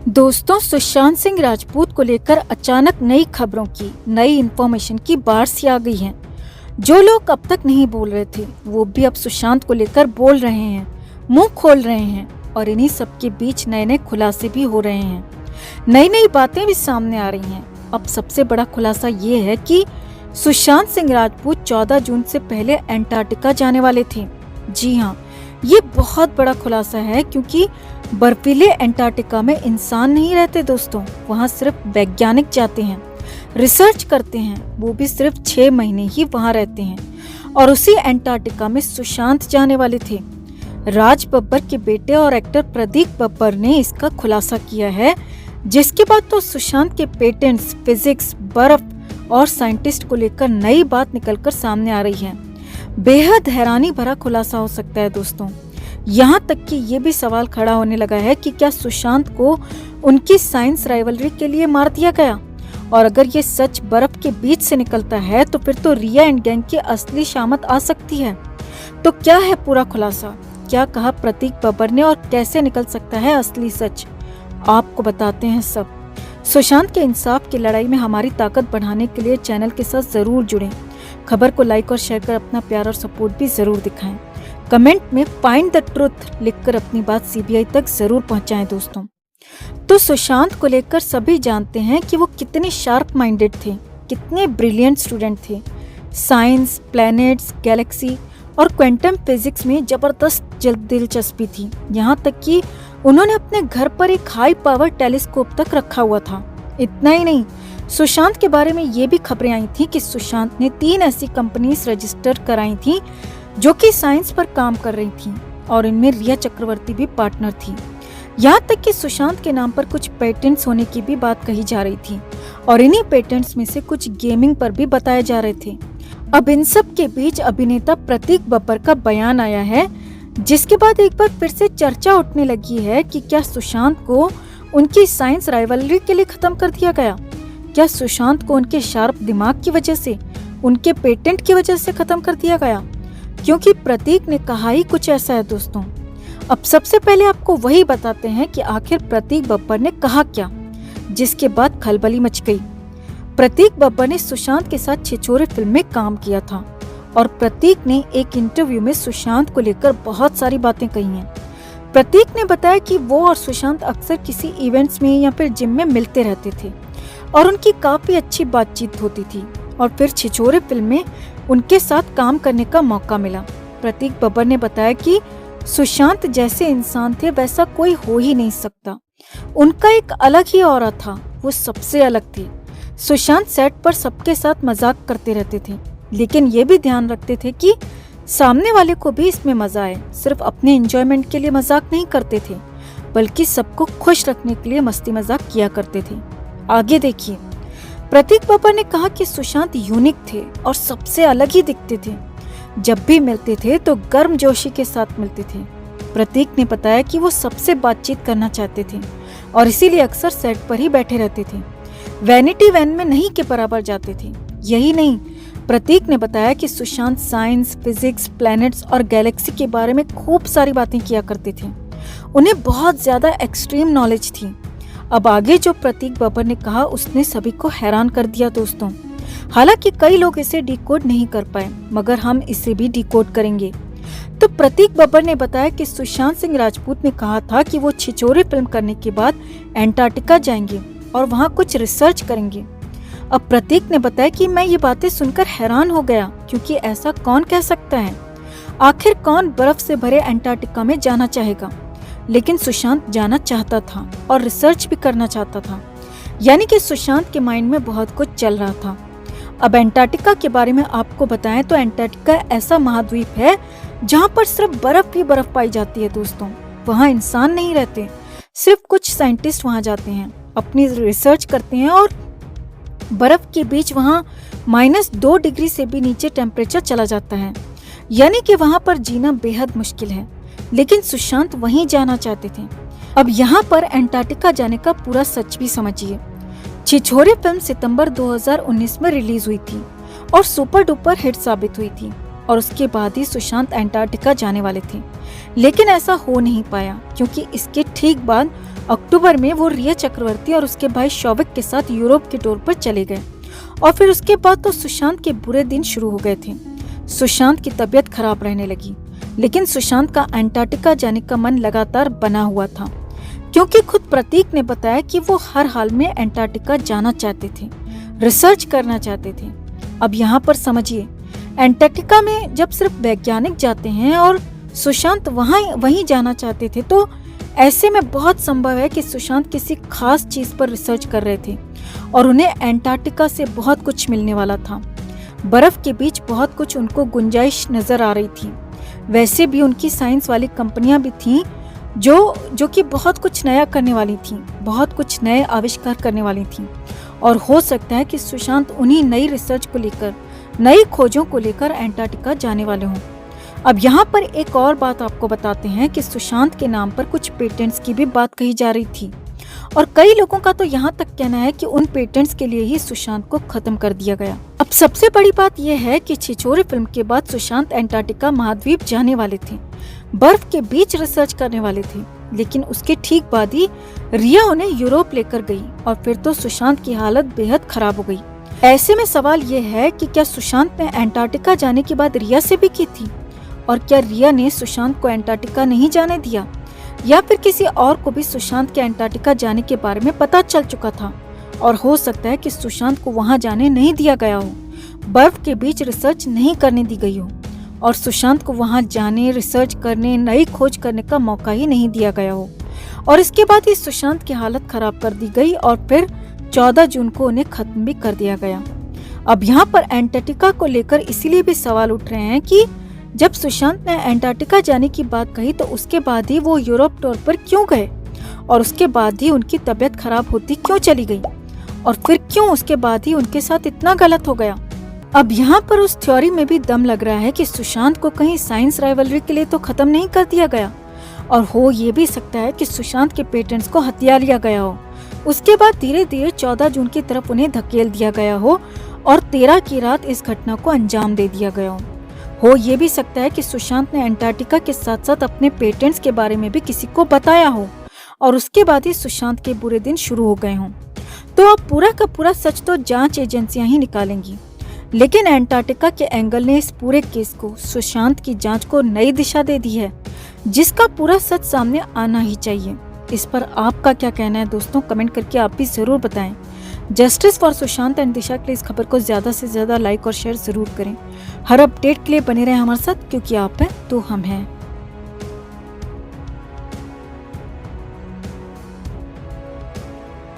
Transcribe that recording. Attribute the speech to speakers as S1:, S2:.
S1: दोस्तों, सुशांत सिंह राजपूत को लेकर अचानक नई खबरों की, नई इन्फॉर्मेशन की बाढ़ सी आ गई है। जो लोग अब तक नहीं बोल रहे थे वो भी अब सुशांत को लेकर बोल रहे हैं, मुंह खोल रहे हैं और इन्हीं सब के बीच नए नए खुलासे भी हो रहे हैं, नई नई बातें भी सामने आ रही हैं। अब सबसे बड़ा खुलासा ये है कि सुशांत सिंह राजपूत 14 जून से पहले अंटार्कटिका जाने वाले थे। जी हाँ, ये बहुत बड़ा खुलासा है क्योंकि बर्फीले अंटार्कटिका में इंसान नहीं रहते दोस्तों। वहाँ सिर्फ वैज्ञानिक जाते हैं, रिसर्च करते हैं, वो भी सिर्फ 6 महीने ही वहाँ रहते हैं। और उसी अंटार्कटिका में सुशांत जाने वाले थे। राज बब्बर के बेटे और एक्टर प्रदीप बब्बर ने इसका खुलासा किया है, जिसके बाद तो सुशांत के पेटेंट्स, फिजिक्स, बर्फ और साइंटिस्ट को लेकर नई बात निकलकर सामने आ रही है। बेहद हैरानी भरा खुलासा हो सकता है दोस्तों। यहाँ तक कि ये भी सवाल खड़ा होने लगा है कि क्या सुशांत को उनकी साइंस राइवलरी के लिए मार दिया गया। और अगर ये सच बर्फ के बीच से निकलता है तो फिर तो रिया एंड गैंग की असली शामत आ सकती है। तो क्या है पूरा खुलासा, क्या कहा प्रतीक बब्बर ने और कैसे निकल सकता है असली सच, आपको बताते हैं सब। सुशांत के इंसाफ की लड़ाई में हमारी ताकत बढ़ाने के लिए चैनल के साथ जरूर जुड़ें। खबर को लाइक और शेयर कर अपना प्यार और सपोर्ट भी जरूर दिखाएं। कमेंट में फाइंड द ट्रुथ लिखकर अपनी बात सीबीआई तक जरूर पहुंचाएं दोस्तों। तो सुशांत को लेकर सभी जानते हैं कि वो कितने शार्प माइंडेड थे, कितने ब्रिलियंट स्टूडेंट थे। साइंस, प्लैनेट्स, गैलेक्सी और क्वांटम फिजिक्स में जबरदस्त दिलचस्पी थी। यहाँ तक कि उन्होंने अपने घर पर एक हाई पावर टेलीस्कोप तक रखा हुआ था। इतना ही नहीं, सुशांत के बारे में ये भी खबरें आई थी कि सुशांत ने 3 ऐसी कंपनीज रजिस्टर कराई थी जो कि साइंस पर काम कर रही थी और इनमें रिया चक्रवर्ती भी पार्टनर थी। यहाँ तक कि सुशांत के नाम पर कुछ पेटेंट्स होने की भी बात कही जा रही थी और इन्हीं पेटेंट्स में से कुछ गेमिंग पर भी बताए जा रहे थे। अब इन सब के बीच अभिनेता प्रतीक बब्बर का बयान आया है, जिसके बाद एक बार फिर से चर्चा उठने लगी है कि क्या सुशांत को उनकी साइंस राइवलरी के लिए खत्म कर दिया गया। क्या सुशांत को उनके शार्प दिमाग की वजह से, उनके पेटेंट की वजह से खत्म कर दिया गया, क्योंकि प्रतीक ने कहा ही कुछ ऐसा है दोस्तों। अब सबसे पहले आपको वही बताते हैं कि आखिर प्रतीक बब्बर ने कहा क्या, जिसके बाद खलबली मच गई। प्रतीक बब्बर ने सुशांत के साथ छिछोरे फिल्म में काम किया था और प्रतीक ने एक इंटरव्यू में सुशांत को लेकर बहुत सारी बातें कही हैं। प्रतीक ने बताया कि वो और सुशांत अक्सर किसी इवेंट्स में या फिर जिम में मिलते रहते थे और उनकी काफी अच्छी बातचीत होती थी और फिर छिछोरे फिल्म में उनके साथ काम करने का मौका मिला। प्रतीक बब्बर ने बताया कि सुशांत जैसे इंसान थे वैसा कोई हो ही नहीं सकता। उनका एक अलग ही ऑरा था, वो सबसे अलग थे। सुशांत सेट पर सबके साथ मजाक करते रहते थे, लेकिन ये भी ध्यान रखते थे कि सामने वाले को भी इसमें मजा आए। सिर्फ अपने एंजॉयमेंट के लिए मजाक नहीं करते थे, बल्कि सबको खुश रखने के लिए मस्ती मजाक किया करते थे। आगे देखिए, प्रतीक बब्बर ने कहा कि सुशांत यूनिक थे और सबसे अलग ही दिखते थे। जब भी मिलते थे तो गर्मजोशी के साथ मिलते थे। प्रतीक ने बताया कि वो सबसे बातचीत करना चाहते थे और इसीलिए अक्सर सेट पर ही बैठे रहते थे, वैनिटी वैन में नहीं के बराबर जाते थे। यही नहीं, प्रतीक ने बताया कि सुशांत साइंस, फिजिक्स, प्लैनेट्स और गैलेक्सी के बारे में खूब सारी बातें किया करते थे। उन्हें बहुत ज्यादा एक्सट्रीम नॉलेज थी। अब आगे जो प्रतीक बब्बर ने कहा उसने सभी को हैरान कर दिया दोस्तों। हालांकि कई लोग इसे डिकोड नहीं कर पाए, मगर हम इसे भी डिकोड करेंगे। तो प्रतीक बब्बर ने बताया कि सुशांत सिंह राजपूत ने कहा था कि वो छिछोरे फिल्म करने के बाद अंटार्कटिका जाएंगे और वहाँ कुछ रिसर्च करेंगे। अब प्रतीक ने बताया कि मैं ये बातें सुनकर हैरान हो गया, क्योंकि ऐसा कौन कह सकता है। आखिर कौन बर्फ से भरे अंटार्कटिका में जाना चाहेगा, लेकिन सुशांत जाना चाहता था और रिसर्च भी करना चाहता था। यानी कि सुशांत के माइंड में बहुत कुछ चल रहा था। अब अंटार्कटिका के बारे में आपको बताएं तो अंटार्कटिका ऐसा महाद्वीप है जहां पर सिर्फ बर्फ ही बर्फ पाई जाती है दोस्तों। वहां इंसान नहीं रहते, सिर्फ कुछ साइंटिस्ट वहां जाते हैं, अपनी रिसर्च करते हैं और बर्फ के बीच वहां -2 डिग्री से भी नीचे टेम्परेचर चला जाता है। यानी कि वहां पर जीना बेहद मुश्किल है, लेकिन सुशांत वहीं जाना चाहते थे। अब यहाँ पर अंटार्कटिका जाने का पूरा सच भी समझिए। छिछोरे फिल्म सितंबर 2019 में रिलीज हुई थी और सुपर डुपर हिट साबित हुई थी और उसके बाद ही सुशांत अंटार्कटिका जाने वाले थे, लेकिन ऐसा हो नहीं पाया क्योंकि इसके ठीक बाद अक्टूबर में वो रिया चक्रवर्ती और उसके भाई शौविक के साथ यूरोप के टूर पर चले गए और फिर उसके बाद तो सुशांत के बुरे दिन शुरू हो गए थे। सुशांत की तबीयत खराब रहने लगी, लेकिन सुशांत का अंटार्कटिका जाने का मन लगातार बना हुआ था, क्योंकि खुद प्रतीक ने बताया कि वो हर हाल में अंटार्कटिका जाना चाहते थे, रिसर्च करना चाहते थे। अब यहाँ पर समझिए, अंटार्कटिका में जब सिर्फ वैज्ञानिक जाते हैं और सुशांत वहीं जाना चाहते थे, तो ऐसे में बहुत संभव है कि सुशांत किसी खास चीज पर रिसर्च कर रहे थे और उन्हें अंटार्कटिका से बहुत कुछ मिलने वाला था। बर्फ के बीच बहुत कुछ उनको गुंजाइश नजर आ रही थी। वैसे भी उनकी साइंस वाली कंपनियां भी थीं जो कि बहुत कुछ नया करने वाली थीं, बहुत कुछ नए आविष्कार करने वाली थीं, और हो सकता है कि सुशांत उन्हीं नई रिसर्च को लेकर, नई खोजों को लेकर अंटार्कटिका जाने वाले हों। अब यहाँ पर एक और बात आपको बताते हैं कि सुशांत के नाम पर कुछ पेटेंट्स की भी बात कही जा रही थी, और कई लोगों का तो यहाँ तक कहना है कि उन पेटेंट्स के लिए ही सुशांत को खत्म कर दिया गया। अब सबसे बड़ी बात यह है कि छिछोरे फिल्म के बाद सुशांत अंटार्कटिका महाद्वीप जाने वाले थे, बर्फ के बीच रिसर्च करने वाले थे, लेकिन उसके ठीक बाद ही रिया उन्हें यूरोप लेकर गई और फिर तो सुशांत की हालत बेहद खराब हो गई। ऐसे में सवाल ये है कि क्या सुशांत ने अंटार्कटिका जाने के बाद रिया से भी की थी, और क्या रिया ने सुशांत को अंटार्कटिका नहीं जाने दिया, या फिर किसी और को भी सुशांत के अंटार्कटिका जाने के बारे में पता चल चुका था और हो सकता है कि सुशांत को वहां जाने नहीं दिया गया हो, बर्फ के बीच रिसर्च नहीं करने दी गई हो और सुशांत को वहां जाने, रिसर्च करने, नई खोज करने का मौका ही नहीं दिया गया हो, और इसके बाद ही सुशांत की हालत खराब कर दी गई और फिर 14 जून को उन्हें खत्म भी कर दिया गया। अब यहाँ पर अंटार्कटिका को लेकर इसीलिए भी सवाल उठ रहे हैं कि जब सुशांत ने अंटार्कटिका जाने की बात कही तो उसके बाद ही वो यूरोप टूर पर क्यों गए, और उसके बाद ही उनकी तबीयत खराब होती क्यों चली गई, और फिर क्यों उसके बाद ही उनके साथ इतना गलत हो गया। अब यहाँ पर उस थ्योरी में भी दम लग रहा है कि सुशांत को कहीं साइंस राइवलरी के लिए तो खत्म नहीं कर दिया गया, और हो ये भी सकता है कि सुशांत के पेटेंट्स को हथिया लिया गया हो, उसके बाद धीरे धीरे 14 जून की तरफ उन्हें धकेल दिया गया हो और 13 की रात इस घटना को अंजाम दे दिया गया हो ये भी सकता है कि सुशांत ने अंटार्कटिका के साथ साथ अपने पेटेंट्स के बारे में भी किसी को बताया हो और उसके बाद ही सुशांत के बुरे दिन शुरू हो गए हों। तो अब पूरा का पूरा सच तो जांच एजेंसियां ही निकालेंगी, लेकिन अंटार्कटिका के एंगल ने इस पूरे केस को, सुशांत की जांच को नई दिशा दे दी है, जिसका पूरा सच सामने आना ही चाहिए। इस पर आपका क्या कहना है दोस्तों, कमेंट करके आप भी जरूर बताएं। जस्टिस फॉर सुशांत एंड दिशा के लिए इस खबर को ज्यादा से ज्यादा लाइक और शेयर जरूर करें। हर अपडेट के लिए बने रहें हमारे साथ, क्योंकि आप हैं तो हम हैं।